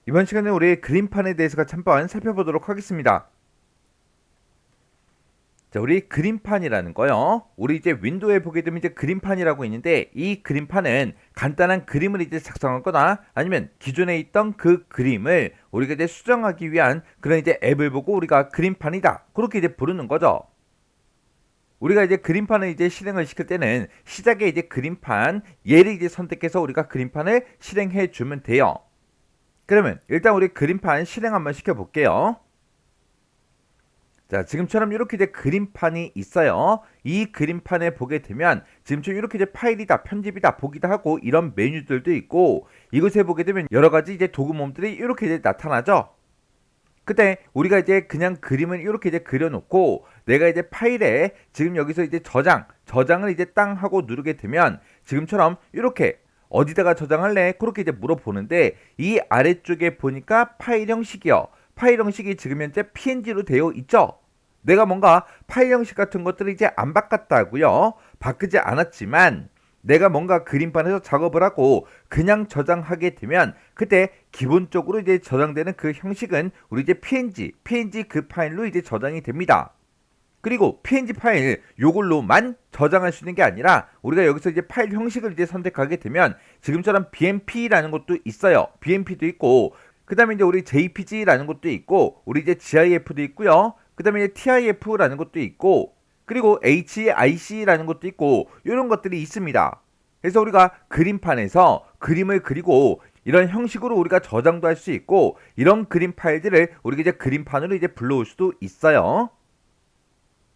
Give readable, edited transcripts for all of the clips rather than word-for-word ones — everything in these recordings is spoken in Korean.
이번 시간에 우리 그림판에 대해서 같이 한번 살펴보도록 하겠습니다. 자, 우리 그림판이라는 거요. 우리 이제 윈도우에 보게 되면 이제 그림판이라고 있는데, 이 그림판은 간단한 그림을 이제 작성하거나 아니면 기존에 있던 그 그림을 우리가 이제 수정하기 위한 그런 이제 앱을 보고 우리가 그림판이다, 그렇게 이제 부르는 거죠. 우리가 이제 그림판을 이제 실행을 시킬 때는 시작에 이제 그림판 얘를 이제 선택해서 우리가 그림판을 실행해 주면 돼요. 그러면 일단 우리 그림판 실행 한번 시켜볼게요. 자, 지금처럼 이렇게 이제 그림판이 있어요. 이 그림판에 보게 되면 지금처럼 이렇게 이제 파일이다, 편집이다, 보기도 하고 이런 메뉴들도 있고, 이곳에 보게 되면 여러 가지 이제 도구mom들이 이렇게 이제 나타나죠. 그때 우리가 이제 그냥 그림을 이렇게 이제 그려놓고 내가 이제 파일에 지금 여기서 이제 저장을 이제 땅 하고 누르게 되면 지금처럼 이렇게 어디다가 저장할래? 그렇게 이제 물어보는데, 이 아래쪽에 보니까 파일 형식이요. 파일 형식이 지금 현재 PNG로 되어 있죠. 내가 뭔가 파일 형식 같은 것들을 이제 안 바꿨다고요. 바꾸지 않았지만 내가 뭔가 그림판에서 작업을 하고 그냥 저장하게 되면 그때 기본적으로 이제 저장되는 그 형식은 우리 이제 PNG 그 파일로 이제 저장이 됩니다. 그리고 PNG 파일 요걸로만 저장할 수 있는 게 아니라 우리가 여기서 이제 파일 형식을 이제 선택하게 되면 지금처럼 BMP라는 것도 있어요. BMP도 있고, 그 다음에 이제 우리 JPG라는 것도 있고, 우리 이제 GIF도 있고요. 그 다음에 이제 TIF라는 것도 있고, 그리고 HIC라는 것도 있고, 이런 것들이 있습니다. 그래서 우리가 그림판에서 그림을 그리고 이런 형식으로 우리가 저장도 할 수 있고, 이런 그림 파일들을 우리가 이제 그림판으로 이제 불러올 수도 있어요.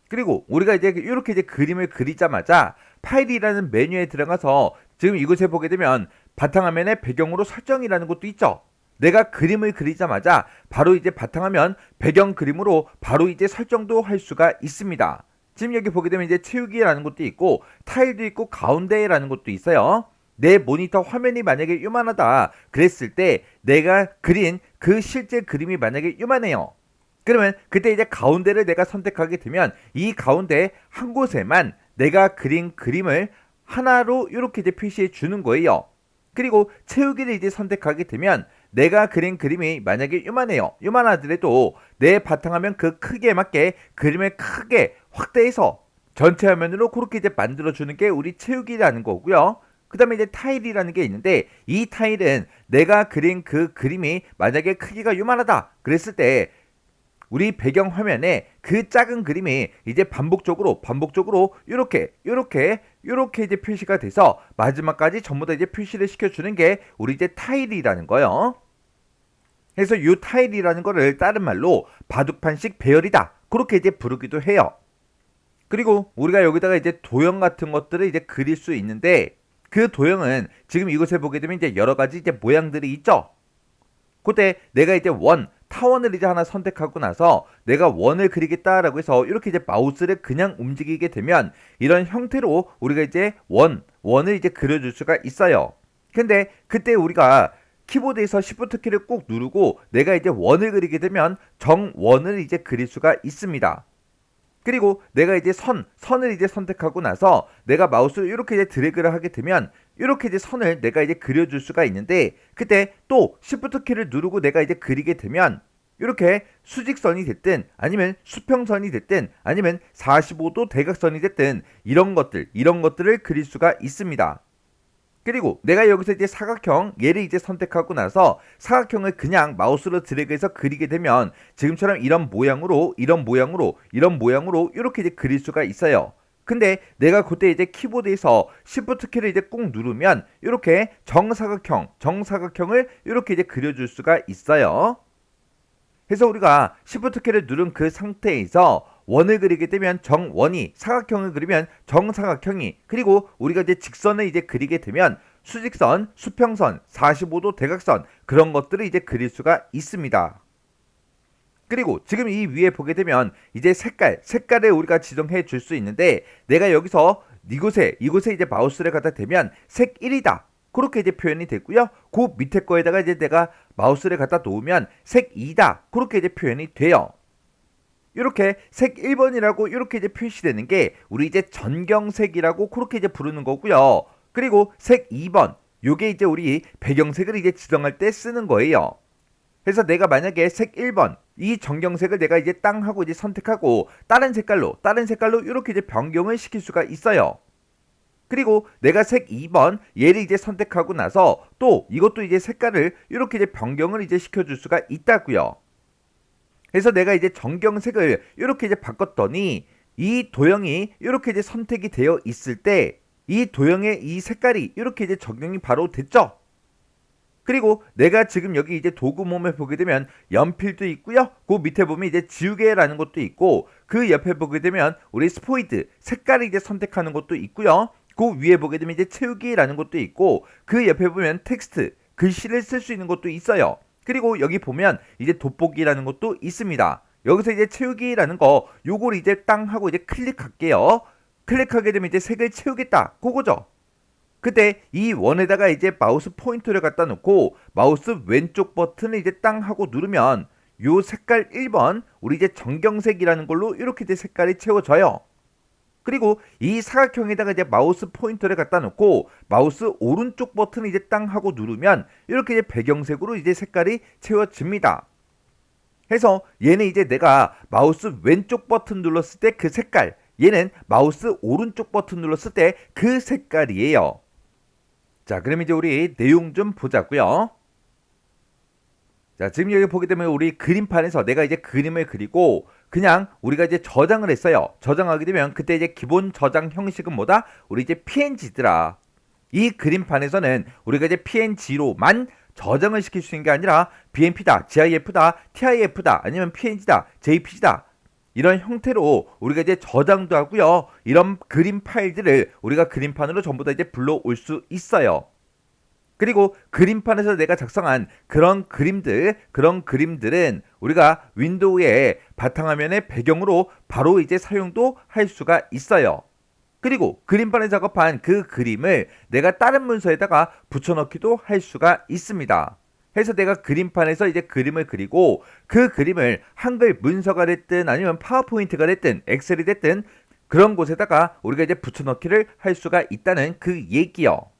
그리고 우리가 이제 이렇게 이제 그림을 그리자마자 파일이라는 메뉴에 들어가서 지금 이곳에 보게 되면 바탕화면에 배경으로 설정이라는 것도 있죠. 내가 그림을 그리자마자 바로 이제 바탕화면 배경 그림으로 바로 이제 설정도 할 수가 있습니다. 지금 여기 보게 되면 이제 채우기라는 것도 있고, 타일도 있고, 가운데라는 것도 있어요. 내 모니터 화면이 만약에 요만하다 그랬을 때 내가 그린 그 실제 그림이 만약에 요만해요. 그러면 그때 이제 가운데를 내가 선택하게 되면 이 가운데 한 곳에만 내가 그린 그림을 하나로 이렇게 이제 표시해 주는 거예요. 그리고 채우기를 이제 선택하게 되면 내가 그린 그림이 만약에 요만해요. 요만하더라도 내 바탕화면 그 크기에 맞게 그림을 크게 확대해서 전체 화면으로 그렇게 이제 만들어주는 게 우리 채우기라는 거고요. 그 다음에 이제 타일이라는 게 있는데, 이 타일은 내가 그린 그 그림이 만약에 크기가 요만하다 그랬을 때 우리 배경 화면에 그 작은 그림이 이제 반복적으로 이렇게 이제 표시가 돼서 마지막까지 전부 다 이제 표시를 시켜주는 게 우리 이제 타일이라는 거예요. 그래서 이 타일이라는 거를 다른 말로 바둑판식 배열이다, 그렇게 이제 부르기도 해요. 그리고 우리가 여기다가 이제 도형 같은 것들을 이제 그릴 수 있는데, 그 도형은 지금 이곳에 보게 되면 이제 여러 가지 이제 모양들이 있죠. 그때 내가 이제 타원을 이제 하나 선택하고 나서 내가 원을 그리겠다라고 해서 이렇게 이제 마우스를 그냥 움직이게 되면 이런 형태로 우리가 이제 원을 이제 그려줄 수가 있어요. 근데 그때 우리가 키보드에서 Shift 키를 꼭 누르고 내가 이제 원을 그리게 되면 정원을 이제 그릴 수가 있습니다. 그리고 내가 이제 선을 이제 선택하고 나서 내가 마우스를 이렇게 이제 드래그를 하게 되면 이렇게 이제 선을 내가 이제 그려줄 수가 있는데, 그때 또 Shift 키를 누르고 내가 이제 그리게 되면 이렇게 수직선이 됐든 아니면 수평선이 됐든 아니면 45도 대각선이 됐든 이런 것들을 그릴 수가 있습니다. 그리고 내가 여기서 이제 사각형 얘를 이제 선택하고 나서 사각형을 그냥 마우스로 드래그해서 그리게 되면 지금처럼 이런 모양으로 이렇게 이제 그릴 수가 있어요. 근데 내가 그때 이제 키보드에서 Shift 키를 이제 꾹 누르면 이렇게 정사각형을 이렇게 이제 그려줄 수가 있어요. 그래서 우리가 Shift 키를 누른 그 상태에서 원을 그리게 되면 정원이, 사각형을 그리면 정사각형이, 그리고 우리가 이제 직선을 이제 그리게 되면 수직선, 수평선, 45도 대각선, 그런 것들을 이제 그릴 수가 있습니다. 그리고 지금 이 위에 보게 되면 이제 색깔을 우리가 지정해 줄 수 있는데, 내가 여기서 이곳에 이제 마우스를 갖다 대면 색 1이다, 그렇게 이제 표현이 됐고요. 그 밑에 거에다가 이제 내가 마우스를 갖다 놓으면 색 2다, 그렇게 이제 표현이 돼요. 이렇게 색 1번이라고 이렇게 이제 표시되는 게 우리 이제 전경색이라고 그렇게 이제 부르는 거고요. 그리고 색 2번, 요게 이제 우리 배경색을 이제 지정할 때 쓰는 거예요. 해서 내가 만약에 색 1번 이 정경색을 내가 이제 땅 하고 이제 선택하고 다른 색깔로 이렇게 이제 변경을 시킬 수가 있어요. 그리고 내가 색 2번 얘를 이제 선택하고 나서 또 이것도 이제 색깔을 이렇게 이제 변경을 이제 시켜줄 수가 있다고요. 그래서 내가 이제 정경색을 이렇게 이제 바꿨더니 이 도형이 이렇게 이제 선택이 되어 있을 때 이 도형의 이 색깔이 이렇게 이제 적용이 바로 됐죠. 그리고 내가 지금 여기 이제 도구 몸에 보게 되면 연필도 있고요. 그 밑에 보면 이제 지우개라는 것도 있고 그 옆에 보게 되면 우리 스포이드 색깔을 이제 선택하는 것도 있고요. 그 위에 보게 되면 이제 채우기라는 것도 있고 그 옆에 보면 텍스트 글씨를 쓸 수 있는 것도 있어요. 그리고 여기 보면 이제 돋보기라는 것도 있습니다. 여기서 이제 채우기라는 거 요걸 이제 땅 하고 이제 클릭할게요. 클릭하게 되면 이제 색을 채우겠다 그거죠. 그때 이 원에다가 이제 마우스 포인터를 갖다 놓고 마우스 왼쪽 버튼을 이제 땅 하고 누르면 요 색깔 1번 우리 이제 정경색이라는 걸로 이렇게 이제 색깔이 채워져요. 그리고 이 사각형에다가 이제 마우스 포인터를 갖다 놓고 마우스 오른쪽 버튼을 이제 땅 하고 누르면 이렇게 이제 배경색으로 이제 색깔이 채워집니다. 해서 얘는 이제 내가 마우스 왼쪽 버튼 눌렀을 때 그 색깔, 얘는 마우스 오른쪽 버튼 눌렀을 때 그 색깔이에요. 자, 그럼 이제 우리 내용 좀 보자고요. 자, 지금 여기 보게 되면 우리 그림판에서 내가 이제 그림을 그리고 그냥 우리가 이제 저장을 했어요. 저장하게 되면 그때 이제 기본 저장 형식은 뭐다? 우리 이제 PNG더라. 이 그림판에서는 우리가 이제 PNG로만 저장을 시킬 수 있는 게 아니라 BMP다, GIF다, TIF다, 아니면 PNG다, JPG다. 이런 형태로 우리가 이제 저장도 하고요. 이런 그림 파일들을 우리가 그림판으로 전부 다 이제 불러올 수 있어요. 그리고 그림판에서 내가 작성한 그런 그림들은 우리가 윈도우의 바탕화면의 배경으로 바로 이제 사용도 할 수가 있어요. 그리고 그림판에 작업한 그 그림을 내가 다른 문서에다가 붙여넣기도 할 수가 있습니다. 해서 내가 그림판에서 이제 그림을 그리고 그 그림을 한글 문서가 됐든 아니면 파워포인트가 됐든 엑셀이 됐든 그런 곳에다가 우리가 이제 붙여넣기를 할 수가 있다는 그 얘기요.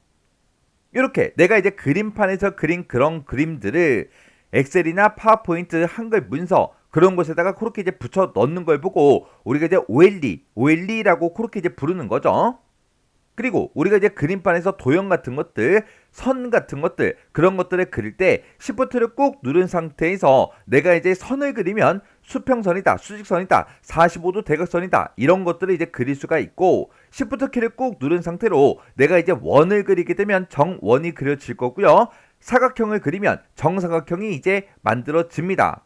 이렇게 내가 이제 그림판에서 그린 그런 그림들을 엑셀이나 파워포인트 한글 문서 그런 곳에다가 그렇게 이제 붙여 넣는 걸 보고 우리가 이제 OLE라고 그렇게 이제 부르는 거죠. 그리고 우리가 이제 그림판에서 도형 같은 것들, 선 같은 것들, 그런 것들을 그릴 때 Shift를 꾹 누른 상태에서 내가 이제 선을 그리면 수평선이다, 수직선이다, 45도 대각선이다 이런 것들을 이제 그릴 수가 있고 Shift 키를 꾹 누른 상태로 내가 이제 원을 그리게 되면 정원이 그려질 거고요. 사각형을 그리면 정사각형이 이제 만들어집니다.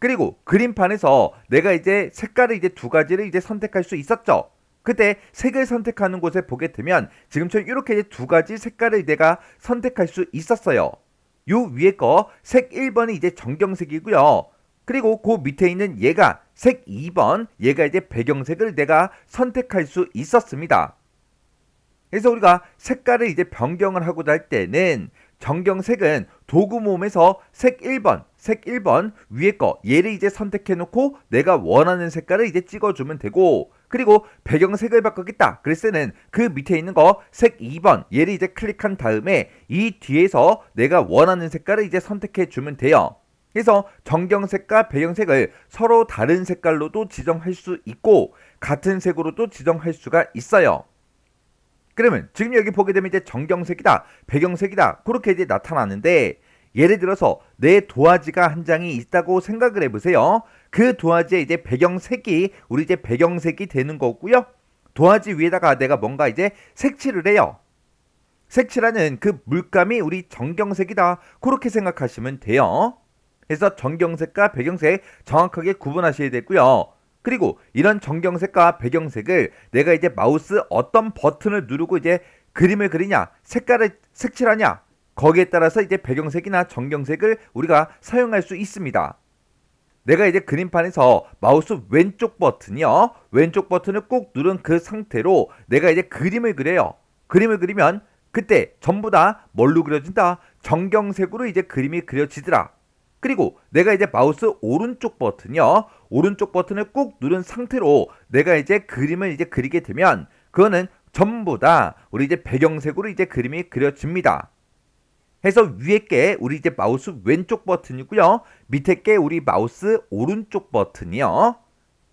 그리고 그림판에서 내가 이제 색깔을 이제 두 가지를 이제 선택할 수 있었죠. 그때 색을 선택하는 곳에 보게 되면 지금처럼 이렇게 이제 두 가지 색깔을 내가 선택할 수 있었어요. 요 위에 거 색 1번이 이제 정경색이고요. 그리고 그 밑에 있는 얘가 색 2번, 얘가 이제 배경색을 내가 선택할 수 있었습니다. 그래서 우리가 색깔을 이제 변경을 하고자 할 때는 정경색은 도구 모음에서 색 1번 위에 거 얘를 이제 선택해 놓고 내가 원하는 색깔을 이제 찍어주면 되고 그리고 배경색을 바꾸겠다 그랬을 때는 그 밑에 있는 거 색 2번 얘를 이제 클릭한 다음에 이 뒤에서 내가 원하는 색깔을 이제 선택해 주면 돼요. 그래서 정경색과 배경색을 서로 다른 색깔로도 지정할 수 있고 같은 색으로도 지정할 수가 있어요. 그러면 지금 여기 보게 되면 이제 정경색이다, 배경색이다 그렇게 이제 나타나는데 예를 들어서 내 도화지가 한 장이 있다고 생각을 해보세요. 그 도화지에 이제 배경색이 우리 이제 배경색이 되는 거고요. 도화지 위에다가 내가 뭔가 이제 색칠을 해요. 색칠하는 그 물감이 우리 정경색이다 그렇게 생각하시면 돼요. 그래서 정경색과 배경색 정확하게 구분하셔야 되고요. 그리고 이런 정경색과 배경색을 내가 이제 마우스 어떤 버튼을 누르고 이제 그림을 그리냐, 색깔을 색칠하냐, 거기에 따라서 이제 배경색이나 정경색을 우리가 사용할 수 있습니다. 내가 이제 그림판에서 마우스 왼쪽 버튼이요. 왼쪽 버튼을 꾹 누른 그 상태로 내가 이제 그림을 그려요. 그림을 그리면 그때 전부 다 뭘로 그려진다? 정경색으로 이제 그림이 그려지더라. 그리고 내가 이제 마우스 오른쪽 버튼이요. 오른쪽 버튼을 꾹 누른 상태로 내가 이제 그림을 이제 그리게 되면 그거는 전부 다 우리 이제 배경색으로 이제 그림이 그려집니다. 해서 위에 게 우리 이제 마우스 왼쪽 버튼이고요. 밑에 게 우리 마우스 오른쪽 버튼이요.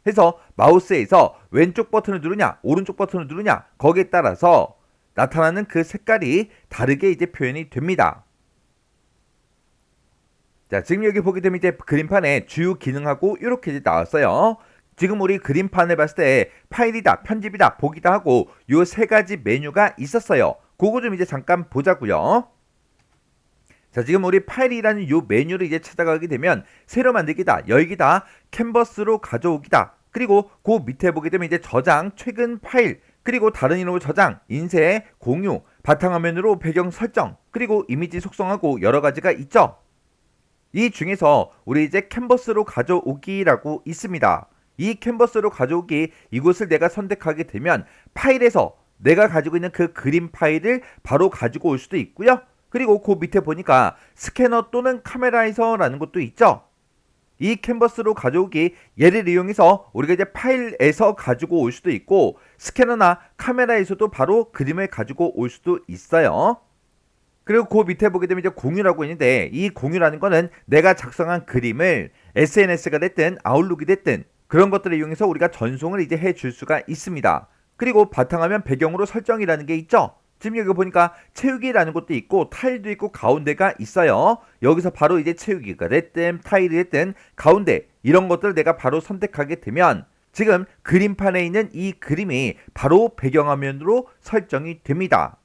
해서 마우스에서 왼쪽 버튼을 누르냐, 오른쪽 버튼을 누르냐, 거기에 따라서 나타나는 그 색깔이 다르게 이제 표현이 됩니다. 자, 지금 여기 보게 되면 이제 그림판에 주요 기능하고 이렇게 이제 나왔어요. 지금 우리 그림판을 봤을 때 파일이다, 편집이다, 보기다 하고 요 세 가지 메뉴가 있었어요. 그거 좀 이제 잠깐 보자고요. 자, 지금 우리 파일이라는 요 메뉴를 이제 찾아가게 되면 새로 만들기다, 열기다, 캔버스로 가져오기다, 그리고 그 밑에 보게 되면 이제 저장, 최근 파일, 그리고 다른 이름으로 저장, 인쇄, 공유, 바탕화면으로 배경 설정, 그리고 이미지 속성하고 여러 가지가 있죠. 이 중에서 우리 이제 캔버스로 가져오기라고 있습니다. 이 캔버스로 가져오기, 이곳을 내가 선택하게 되면 파일에서 내가 가지고 있는 그 그림 파일을 바로 가지고 올 수도 있고요. 그리고 그 밑에 보니까 스캐너 또는 카메라에서라는 것도 있죠. 이 캔버스로 가져오기, 얘를 이용해서 우리가 이제 파일에서 가지고 올 수도 있고 스캐너나 카메라에서도 바로 그림을 가지고 올 수도 있어요. 그리고 그 밑에 보게 되면 이제 공유라고 있는데, 이 공유라는 거는 내가 작성한 그림을 SNS가 됐든 아웃룩이 됐든 그런 것들을 이용해서 우리가 전송을 이제 해줄 수가 있습니다. 그리고 바탕화면 배경으로 설정이라는 게 있죠. 지금 여기 보니까 채우기라는 것도 있고 타일도 있고 가운데가 있어요. 여기서 바로 이제 채우기가 됐든 타일이 됐든 가운데 이런 것들을 내가 바로 선택하게 되면 지금 그림판에 있는 이 그림이 바로 배경화면으로 설정이 됩니다.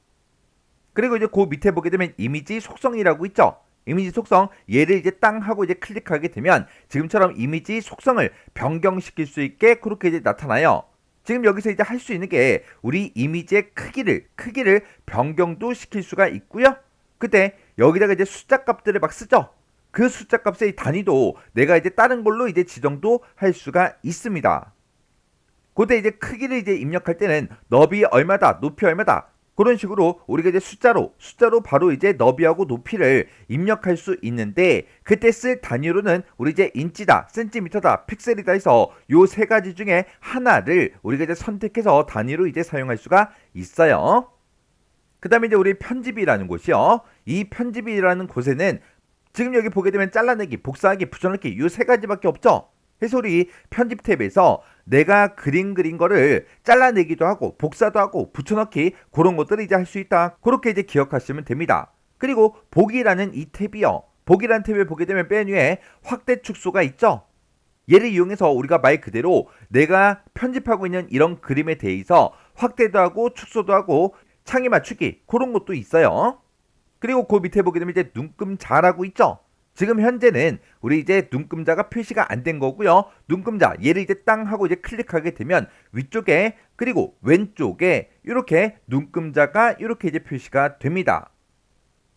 그리고 이제 그 밑에 보게 되면 이미지 속성이라고 있죠. 이미지 속성, 얘를 이제 땅 하고 이제 클릭하게 되면 지금처럼 이미지 속성을 변경시킬 수 있게 그렇게 이제 나타나요. 지금 여기서 이제 할 수 있는 게 우리 이미지의 크기를 변경도 시킬 수가 있고요. 그때 여기다가 이제 숫자 값들을 막 쓰죠. 그 숫자 값의 단위도 내가 이제 다른 걸로 이제 지정도 할 수가 있습니다. 그때 이제 크기를 이제 입력할 때는 너비 얼마다, 높이 얼마다, 그런 식으로 우리가 이제 숫자로 바로 이제 너비하고 높이를 입력할 수 있는데, 그때 쓸 단위로는 우리 이제 인치다, 센티미터다, 픽셀이다 해서 요 세 가지 중에 하나를 우리가 이제 선택해서 단위로 이제 사용할 수가 있어요. 그 다음에 이제 우리 편집이라는 곳이요. 이 편집이라는 곳에는 지금 여기 보게 되면 잘라내기, 복사하기, 붙여넣기 요 세 가지밖에 없죠. 그래서 우리 편집 탭에서 내가 그린 거를 잘라내기도 하고 복사도 하고 붙여넣기 그런 것들을 이제 할 수 있다. 그렇게 이제 기억하시면 됩니다. 그리고 보기라는 이 탭이요. 보기라는 탭을 보게 되면 맨 위에 확대 축소가 있죠. 얘를 이용해서 우리가 말 그대로 내가 편집하고 있는 이런 그림에 대해서 확대도 하고 축소도 하고 창에 맞추기 그런 것도 있어요. 그리고 그 밑에 보게 되면 이제 눈금자라고 있죠. 지금 현재는 우리 이제 눈금자가 표시가 안 된 거고요. 눈금자 얘를 이제 땅 하고 이제 클릭하게 되면 위쪽에 그리고 왼쪽에 이렇게 눈금자가 이렇게 이제 표시가 됩니다.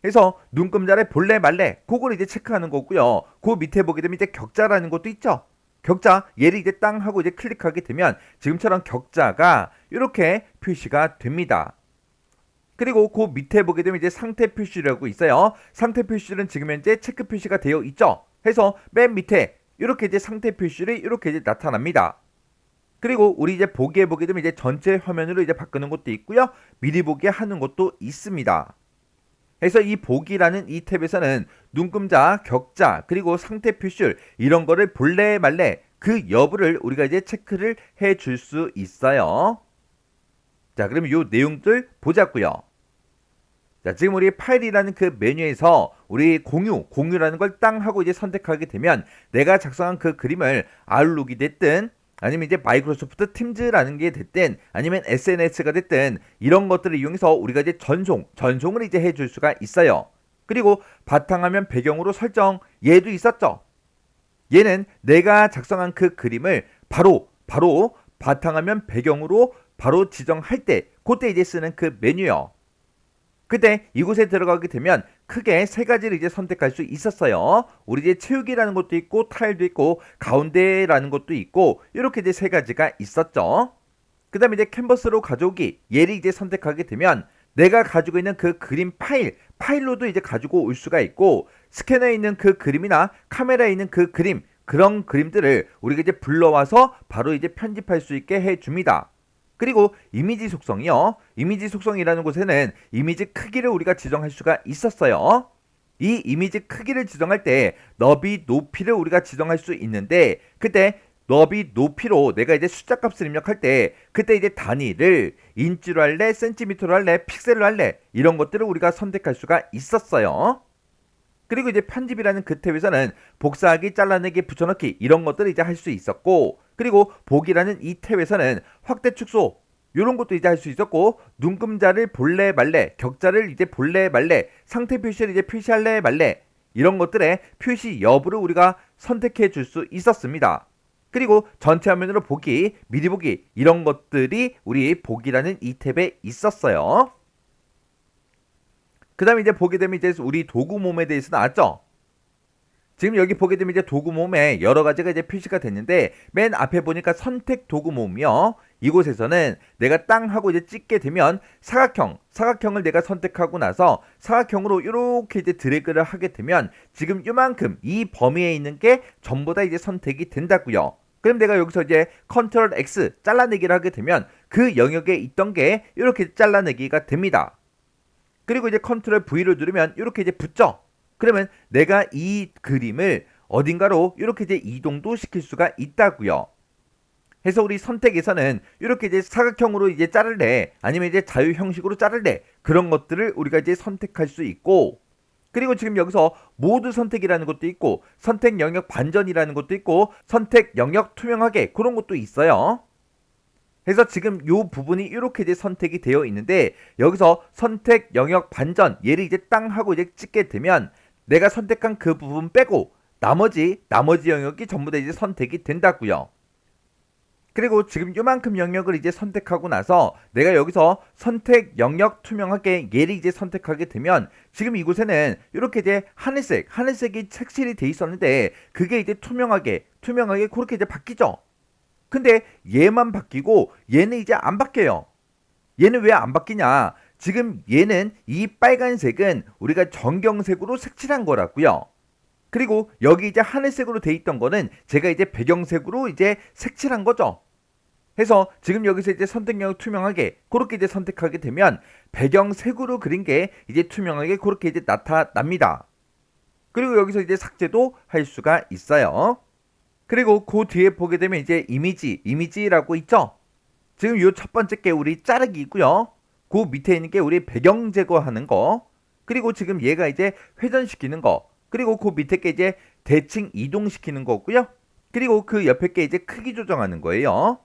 그래서 눈금자를 볼래 말래 그걸 이제 체크하는 거고요. 그 밑에 보게 되면 이제 격자라는 것도 있죠. 격자 얘를 이제 땅 하고 이제 클릭하게 되면 지금처럼 격자가 이렇게 표시가 됩니다. 그리고 그 밑에 보게 되면 이제 상태 표시라고 있어요. 상태 표시는 지금 현재 체크 표시가 되어 있죠. 해서 맨 밑에 이렇게 이제 상태 표시를 이렇게 이제 나타납니다. 그리고 우리 이제 보기에 보게 되면 이제 전체 화면으로 이제 바꾸는 것도 있고요. 미리 보기 하는 것도 있습니다. 그래서 이 보기라는 이 탭에서는 눈금자, 격자, 그리고 상태 표시 이런 거를 볼래 말래 그 여부를 우리가 이제 체크를 해 줄 수 있어요. 자, 그럼 요 내용들 보자고요. 자, 지금 우리 파일이라는 그 메뉴에서 우리 공유라는 걸 땅 하고 이제 선택하게 되면 내가 작성한 그 그림을 아웃룩이 됐든 아니면 이제 마이크로소프트 팀즈라는 게 됐든 아니면 SNS가 됐든 이런 것들을 이용해서 우리가 이제 전송을 이제 해줄 수가 있어요. 그리고 바탕화면 배경으로 설정 얘도 있었죠. 얘는 내가 작성한 그 그림을 바로 바탕화면 배경으로 바로 지정할 때 그때 이제 쓰는 그 메뉴요. 그때 이곳에 들어가게 되면 크게 세 가지를 이제 선택할 수 있었어요. 우리 이제 채우기라는 것도 있고 타일도 있고 가운데라는 것도 있고 이렇게 이제 세 가지가 있었죠. 그 다음에 이제 캔버스로 가져오기 얘를 이제 선택하게 되면 내가 가지고 있는 그 그림 파일로도 이제 가지고 올 수가 있고 스캐너에 있는 그 그림이나 카메라에 있는 그 그림 그런 그림들을 우리가 이제 불러와서 바로 이제 편집할 수 있게 해줍니다. 그리고 이미지 속성이요. 이미지 속성이라는 곳에는 이미지 크기를 우리가 지정할 수가 있었어요. 이 이미지 크기를 지정할 때 너비, 높이를 우리가 지정할 수 있는데 그때 너비, 높이로 내가 이제 숫자 값을 입력할 때 그때 이제 단위를 인치로 할래, 센티미터로 할래, 픽셀로 할래 이런 것들을 우리가 선택할 수가 있었어요. 그리고 이제 편집이라는 그 탭에서는 복사하기, 잘라내기, 붙여넣기 이런 것들을 이제 할 수 있었고 그리고 보기라는 이 탭에서는 확대, 축소 이런 것도 이제 할 수 있었고 눈금자를 볼래 말래, 격자를 이제 볼래 말래, 상태 표시를 이제 표시할래 말래 이런 것들의 표시 여부를 우리가 선택해 줄 수 있었습니다. 그리고 전체 화면으로 보기, 미리 보기 이런 것들이 우리 보기라는 이 탭에 있었어요. 그 다음에 이제 보게 되면 이제 우리 도구 몸에 대해서 나왔죠. 지금 여기 보게 되면 이제 도구 몸에 여러 가지가 이제 표시가 됐는데 맨 앞에 보니까 선택 도구 몸이요. 이곳에서는 내가 땅 하고 이제 찍게 되면 사각형을 내가 선택하고 나서 사각형으로 이렇게 이제 드래그를 하게 되면 지금 이만큼 이 범위에 있는 게 전부 다 이제 선택이 된다고요. 그럼 내가 여기서 이제 컨트롤 X 잘라내기를 하게 되면 그 영역에 있던 게 이렇게 잘라내기가 됩니다. 그리고 이제 컨트롤 V를 누르면 이렇게 이제 붙죠. 그러면 내가 이 그림을 어딘가로 이렇게 이제 이동도 시킬 수가 있다고요. 해서 우리 선택에서는 이렇게 이제 사각형으로 이제 자를래 아니면 이제 자유 형식으로 자를래 그런 것들을 우리가 이제 선택할 수 있고 그리고 지금 여기서 모두 선택이라는 것도 있고 선택 영역 반전이라는 것도 있고 선택 영역 투명하게 그런 것도 있어요. 그래서 지금 이 부분이 이렇게 이제 선택이 되어 있는데 여기서 선택 영역 반전 얘를 이제 땅 하고 이제 찍게 되면 내가 선택한 그 부분 빼고 나머지 영역이 전부 다 이제 선택이 된다고요. 그리고 지금 요만큼 영역을 이제 선택하고 나서 내가 여기서 선택 영역 투명하게 얘를 이제 선택하게 되면 지금 이곳에는 이렇게 이제 하늘색이 색칠이 돼 있었는데 그게 이제 투명하게 그렇게 이제 바뀌죠. 근데 얘만 바뀌고 얘는 이제 안 바뀌어요. 얘는 왜 안 바뀌냐? 지금 얘는 이 빨간색은 우리가 정경색으로 색칠한 거라고요. 그리고 여기 이제 하늘색으로 돼 있던 거는 제가 이제 배경색으로 이제 색칠한 거죠. 해서 지금 여기서 이제 선택력 투명하게 그렇게 이제 선택하게 되면 배경색으로 그린 게 이제 투명하게 그렇게 이제 나타납니다. 그리고 여기서 이제 삭제도 할 수가 있어요. 그리고 그 뒤에 보게 되면 이제 이미지라고 있죠. 지금 요 첫 번째 게 우리 자르기 있고요. 그 밑에 있는 게 우리 배경 제거하는 거. 그리고 지금 얘가 이제 회전시키는 거. 그리고 그 밑에 게 이제 대칭 이동시키는 거고요. 그리고 그 옆에 게 이제 크기 조정하는 거예요.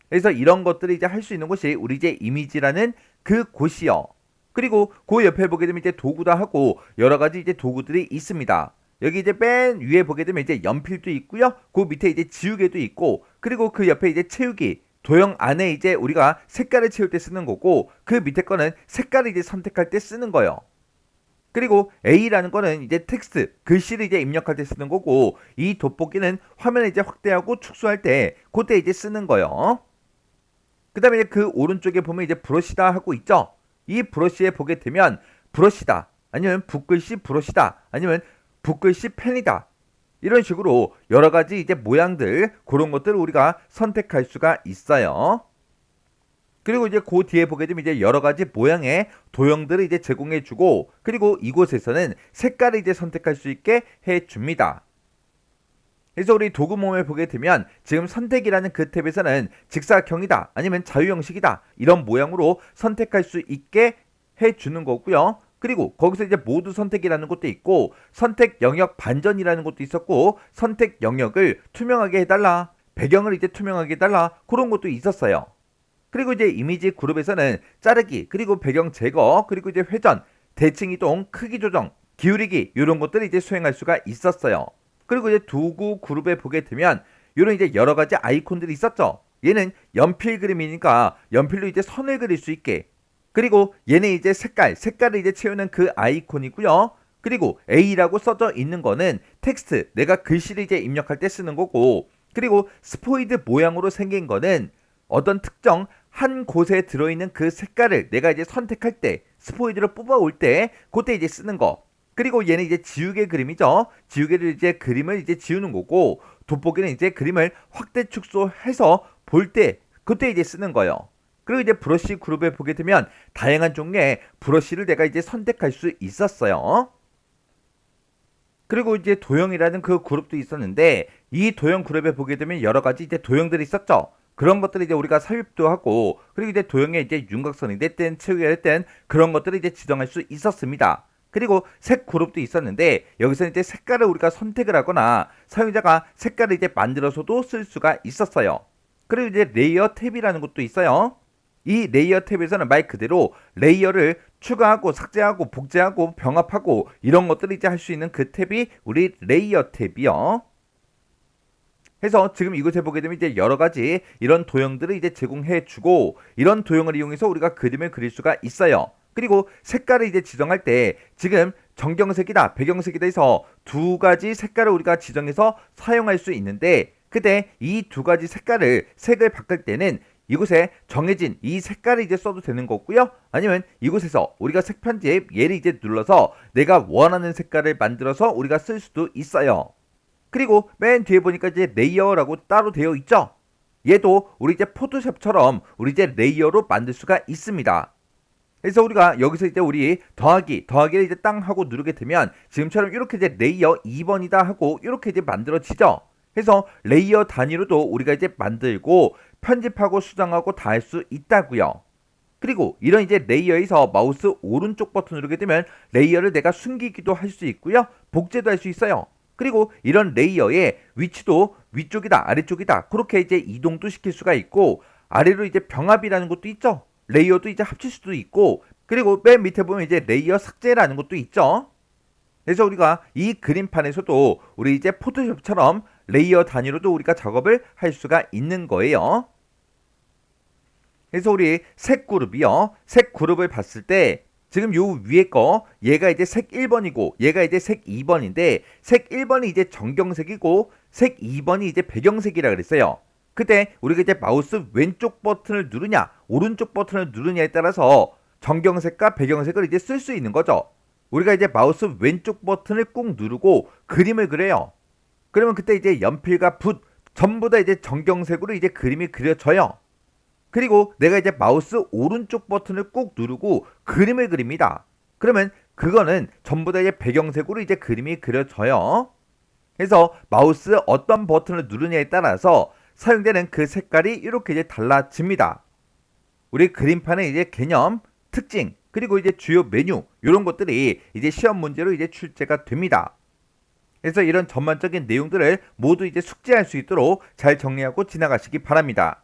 그래서 이런 것들을 이제 할 수 있는 곳이 우리 이제 이미지라는 그 곳이요. 그리고 그 옆에 보게 되면 이제 도구다 하고 여러 가지 이제 도구들이 있습니다. 여기 이제 맨 위에 보게 되면 이제 연필도 있고요. 그 밑에 이제 지우개도 있고 그리고 그 옆에 이제 채우기 도형 안에 이제 우리가 색깔을 채울 때 쓰는 거고 그 밑에 거는 색깔을 이제 선택할 때 쓰는 거예요. 그리고 A라는 거는 이제 텍스트 글씨를 이제 입력할 때 쓰는 거고 이 돋보기는 화면을 이제 확대하고 축소할 때 그때 이제 쓰는 거예요. 그 다음에 그 오른쪽에 보면 이제 브러시다 하고 있죠. 이 브러시에 보게 되면 브러시다 아니면 붓글씨 브러시다 아니면 붓글씨 펜이다 이런 식으로 여러 가지 이제 모양들 그런 것들을 우리가 선택할 수가 있어요. 그리고 이제 그 뒤에 보게 되면 이제 여러 가지 모양의 도형들을 이제 제공해 주고 그리고 이곳에서는 색깔을 이제 선택할 수 있게 해 줍니다. 그래서 우리 도구 몸에 보게 되면 지금 선택이라는 그 탭에서는 직사각형이다 아니면 자유형식이다 이런 모양으로 선택할 수 있게 해 주는 거고요. 그리고 거기서 이제 모두 선택이라는 것도 있고 선택 영역 반전이라는 것도 있었고 선택 영역을 투명하게 해달라 배경을 이제 투명하게 해달라 그런 것도 있었어요. 그리고 이제 이미지 그룹에서는 자르기 그리고 배경 제거 그리고 이제 회전 대칭 이동 크기 조정 기울이기 이런 것들을 이제 수행할 수가 있었어요. 그리고 이제 도구 그룹에 보게 되면 이런 이제 여러 가지 아이콘들이 있었죠. 얘는 연필 그림이니까 연필로 이제 선을 그릴 수 있게 그리고 얘는 이제 색깔을 이제 채우는 그 아이콘이고요. 그리고 A라고 써져 있는 거는 텍스트 내가 글씨를 이제 입력할 때 쓰는 거고 그리고 스포이드 모양으로 생긴 거는 어떤 특정 한 곳에 들어있는 그 색깔을 내가 이제 선택할 때 스포이드를 뽑아올 때 그때 이제 쓰는 거 그리고 얘는 이제 지우개 그림이죠. 지우개를 이제 그림을 이제 지우는 거고 돋보기는 이제 그림을 확대 축소해서 볼 때 그때 이제 쓰는 거예요. 그리고 이제 브러쉬 그룹에 보게 되면 다양한 종류의 브러쉬를 내가 이제 선택할 수 있었어요. 그리고 이제 도형이라는 그 그룹도 있었는데 이 도형 그룹에 보게 되면 여러 가지 이제 도형들이 있었죠. 그런 것들을 이제 우리가 삽입도 하고 그리고 이제 도형에 이제 윤곽선이 됐든 체육이 됐든 그런 것들을 이제 지정할 수 있었습니다. 그리고 색 그룹도 있었는데 여기서는 이제 색깔을 우리가 선택을 하거나 사용자가 색깔을 이제 만들어서도 쓸 수가 있었어요. 그리고 이제 레이어 탭이라는 것도 있어요. 이 레이어 탭에서는 말 그대로 레이어를 추가하고 삭제하고 복제하고 병합하고 이런 것들을 이제 할 수 있는 그 탭이 우리 레이어 탭이요. 해서 지금 이곳에 보게 되면 이제 여러 가지 이런 도형들을 이제 제공해 주고 이런 도형을 이용해서 우리가 그림을 그릴 수가 있어요. 그리고 색깔을 이제 지정할 때 지금 정경색이다 배경색이다 해서 두 가지 색깔을 우리가 지정해서 사용할 수 있는데 그때 이 두 가지 색을 바꿀 때는 이곳에 정해진 이 색깔을 이제 써도 되는 거고요. 아니면 이곳에서 우리가 색 편집 얘를 이제 눌러서 내가 원하는 색깔을 만들어서 우리가 쓸 수도 있어요. 그리고 맨 뒤에 보니까 이제 레이어라고 따로 되어 있죠. 얘도 우리 이제 포토샵처럼 우리 이제 레이어로 만들 수가 있습니다. 그래서 우리가 여기서 이제 우리 더하기를 이제 땅 하고 누르게 되면 지금처럼 이렇게 이제 레이어 2번이다 하고 이렇게 이제 만들어지죠. 그래서 레이어 단위로도 우리가 이제 만들고 편집하고 수정하고 다 할 수 있다고요. 그리고 이런 이제 레이어에서 마우스 오른쪽 버튼 누르게 되면 레이어를 내가 숨기기도 할 수 있고요. 복제도 할 수 있어요. 그리고 이런 레이어의 위치도 위쪽이다 아래쪽이다 그렇게 이제 이동도 시킬 수가 있고 아래로 이제 병합이라는 것도 있죠. 레이어도 이제 합칠 수도 있고 그리고 맨 밑에 보면 이제 레이어 삭제라는 것도 있죠. 그래서 우리가 이 그림판에서도 우리 이제 포토샵처럼 레이어 단위로도 우리가 작업을 할 수가 있는 거예요. 그래서 우리 색 그룹이요. 색 그룹을 봤을 때 지금 요 위에 거 얘가 이제 색 1번이고 얘가 이제 색 2번인데 색 1번이 이제 정경색이고 색 2번이 이제 배경색이라 그랬어요. 그때 우리가 이제 마우스 왼쪽 버튼을 누르냐 오른쪽 버튼을 누르냐에 따라서 정경색과 배경색을 이제 쓸 수 있는 거죠. 우리가 이제 마우스 왼쪽 버튼을 꾹 누르고 그림을 그려요. 그러면 그때 이제 연필과 붓 전부 다 이제 정경색으로 이제 그림이 그려져요. 그리고 내가 이제 마우스 오른쪽 버튼을 꾹 누르고 그림을 그립니다. 그러면 그거는 전부 다 이제 배경색으로 이제 그림이 그려져요. 그래서 마우스 어떤 버튼을 누르냐에 따라서 사용되는 그 색깔이 이렇게 이제 달라집니다. 우리 그림판의 이제 개념, 특징, 그리고 이제 주요 메뉴 이런 것들이 이제 시험 문제로 이제 출제가 됩니다. 그래서 이런 전반적인 내용들을 모두 이제 숙지할 수 있도록 잘 정리하고 지나가시기 바랍니다.